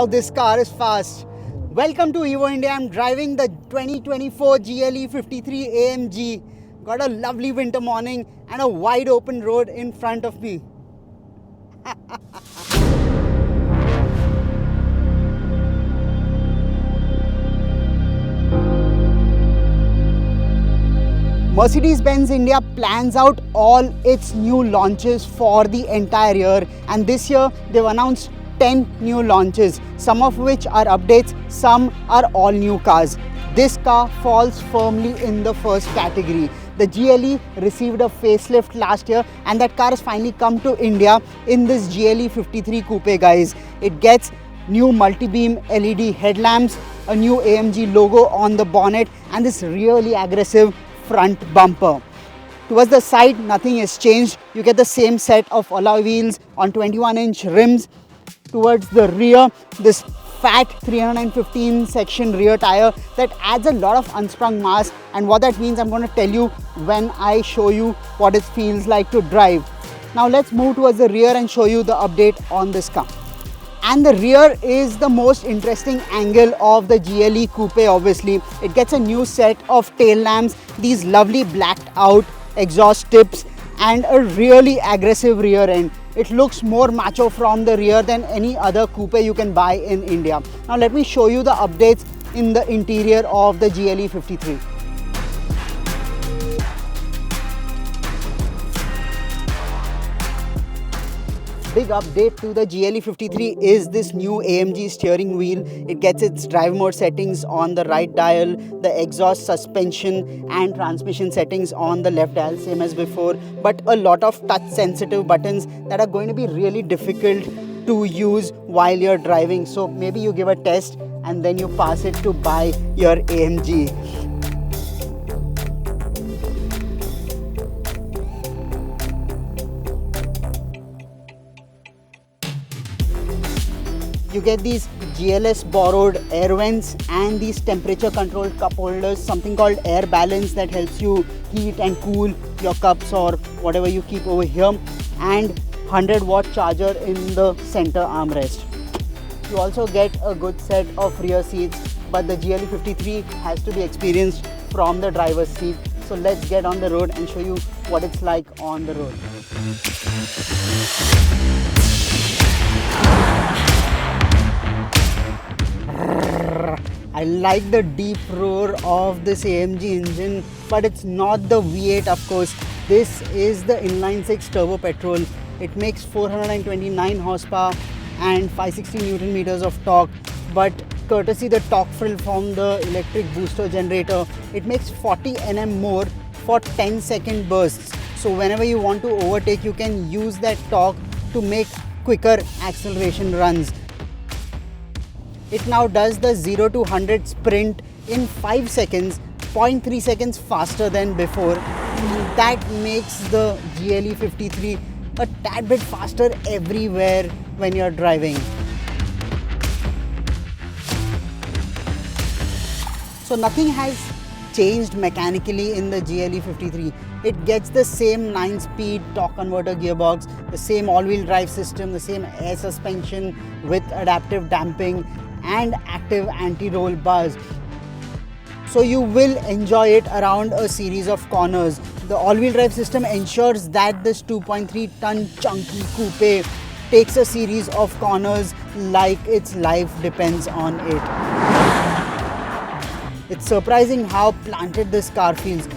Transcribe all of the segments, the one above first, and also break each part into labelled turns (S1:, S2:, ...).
S1: wow, this car is fast. Welcome to Evo India. I'm driving the 2024 GLE 53 AMG. Got a lovely winter morning and a wide open road in front of me. Mercedes-Benz India plans out all its new launches for the entire year, and this year they've announced 10 new launches, some of which are updates, some are all new cars. This car falls firmly in the first category. The GLE received a facelift last year and that car has finally come to India in this GLE 53 Coupe, guys. It gets new multi-beam LED headlamps, a new AMG logo on the bonnet and this really aggressive front bumper. Towards the side, nothing has changed. You get the same set of alloy wheels on 21-inch rims. Towards the rear, this fat 315 section rear tire that adds a lot of unsprung mass, and what that means I'm going to tell you when I show you what it feels like to drive. Now let's move towards the rear and show you the update on this car. And the rear is the most interesting angle of the GLE Coupe. Obviously, it gets a new set of tail lamps, these lovely blacked out exhaust tips and a really aggressive rear end. It looks more macho from the rear than any other coupe you can buy in India. Now let me show you the updates in the interior of the GLE 53. Big update to the GLE 53 is this new AMG steering wheel. It gets its drive mode settings on the right dial, the exhaust, suspension and transmission settings on the left dial, same as before, but a lot of touch sensitive buttons that are going to be really difficult to use while you're driving. So maybe you give a test and then you pass it to buy your AMG. You get these GLS borrowed air vents and these temperature controlled cup holders, something called air balance that helps you heat and cool your cups or whatever you keep over here, and 100-watt charger in the center armrest. You also get a good set of rear seats, but the GLE 53 has to be experienced from the driver's seat. So let's get on the road and show you what it's like on the road. I like the deep roar of this AMG engine, but it's not the V8, of course. This is the inline-six turbo-petrol. It makes 429 horsepower and 560 Newton meters of torque, but courtesy the torque frill from the electric booster generator, it makes 40 Nm more for 10-second bursts. So whenever you want to overtake, you can use that torque to make quicker acceleration runs. It now does the 0 to 100 sprint in 5 seconds, 0.3 seconds faster than before. And that makes the GLE 53 a tad bit faster everywhere when you're driving. So nothing has changed mechanically in the GLE 53. It gets the same 9-speed torque converter gearbox, the same all-wheel drive system, the same air suspension with adaptive damping and active anti-roll bars. So you will enjoy it around a series of corners. The all-wheel drive system ensures that this 2.3-ton chunky coupe takes a series of corners like its life depends on it. It's surprising how planted this car feels.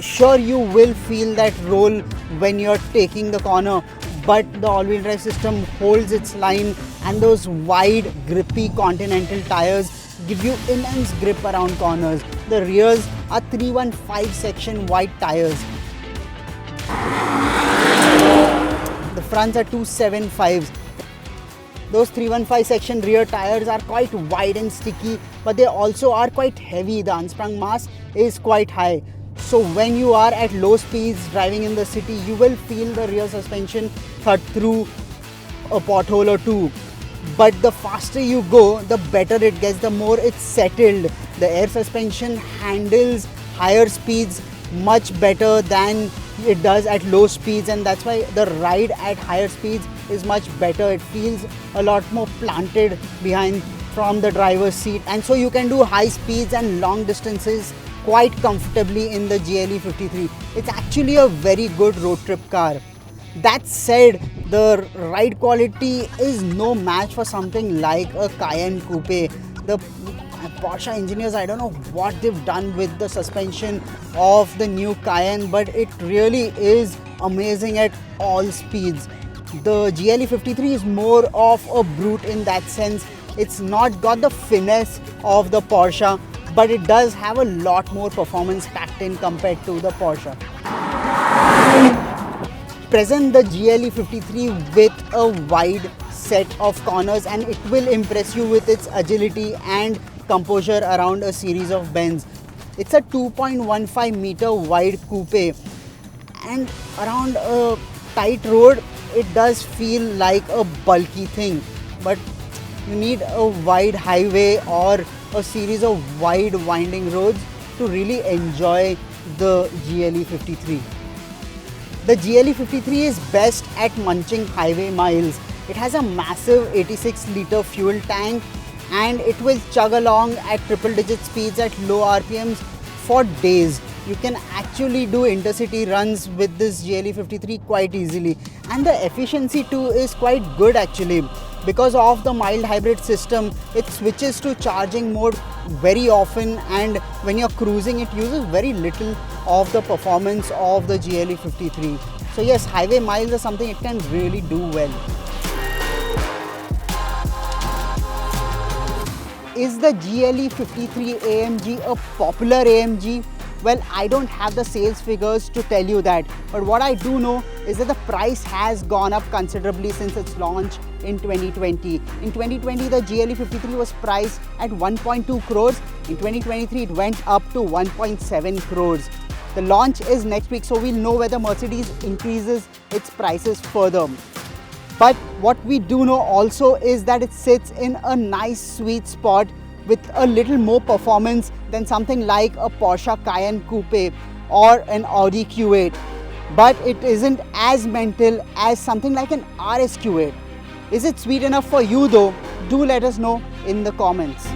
S1: Sure, you will feel that roll when you're taking the corner, but the all-wheel drive system holds its line and those wide, grippy Continental tires give you immense grip around corners. The rears are 315 section wide tires. The fronts are 275s. Those 315 section rear tires are quite wide and sticky, but they also are quite heavy. The unsprung mass is quite high. So when you are at low speeds driving in the city, you will feel the rear suspension thud through a pothole or two. But the faster you go, the better it gets, the more it's settled. The air suspension handles higher speeds much better than it does at low speeds, and that's why the ride at higher speeds is much better. It feels a lot more planted behind from the driver's seat, and so you can do high speeds and long distances quite comfortably in the GLE 53. It's actually a very good road trip car. That said, the ride quality is no match for something like a Cayenne Coupe. The Porsche engineers, I don't know what they've done with the suspension of the new Cayenne, but it really is amazing at all speeds. The GLE 53 is more of a brute in that sense. It's not got the finesse of the Porsche, but it does have a lot more performance packed in compared to the Porsche. Present the GLE 53 with a wide set of corners, and it will impress you with its agility and composure around a series of bends. It's a 2.15 meter wide coupe, and around a tight road it does feel like a bulky thing, but you need a wide highway or a series of wide winding roads to really enjoy the GLE 53. The GLE 53 is best at munching highway miles. It has a massive 86 litre fuel tank, and it will chug along at triple digit speeds at low RPMs for days. You can actually do intercity runs with this GLE 53 quite easily, and the efficiency too is quite good actually. Because of the mild hybrid system, it switches to charging mode very often, and when you're cruising it uses very little of the performance of the GLE 53. So yes, highway miles are something it can really do well. Is the GLE 53 AMG a popular AMG? Well, I don't have the sales figures to tell you that, but what I do know is that the price has gone up considerably since its launch in 2020. In 2020, the GLE 53 was priced at 1.2 crores. In 2023, it went up to 1.7 crores. The launch is next week, so we'll know whether Mercedes increases its prices further. But what we do know also is that it sits in a nice sweet spot with a little more performance than something like a Porsche Cayenne Coupe or an Audi Q8. But it isn't as mental as something like an RS Q8. Is it sweet enough for you though? Do let us know in the comments.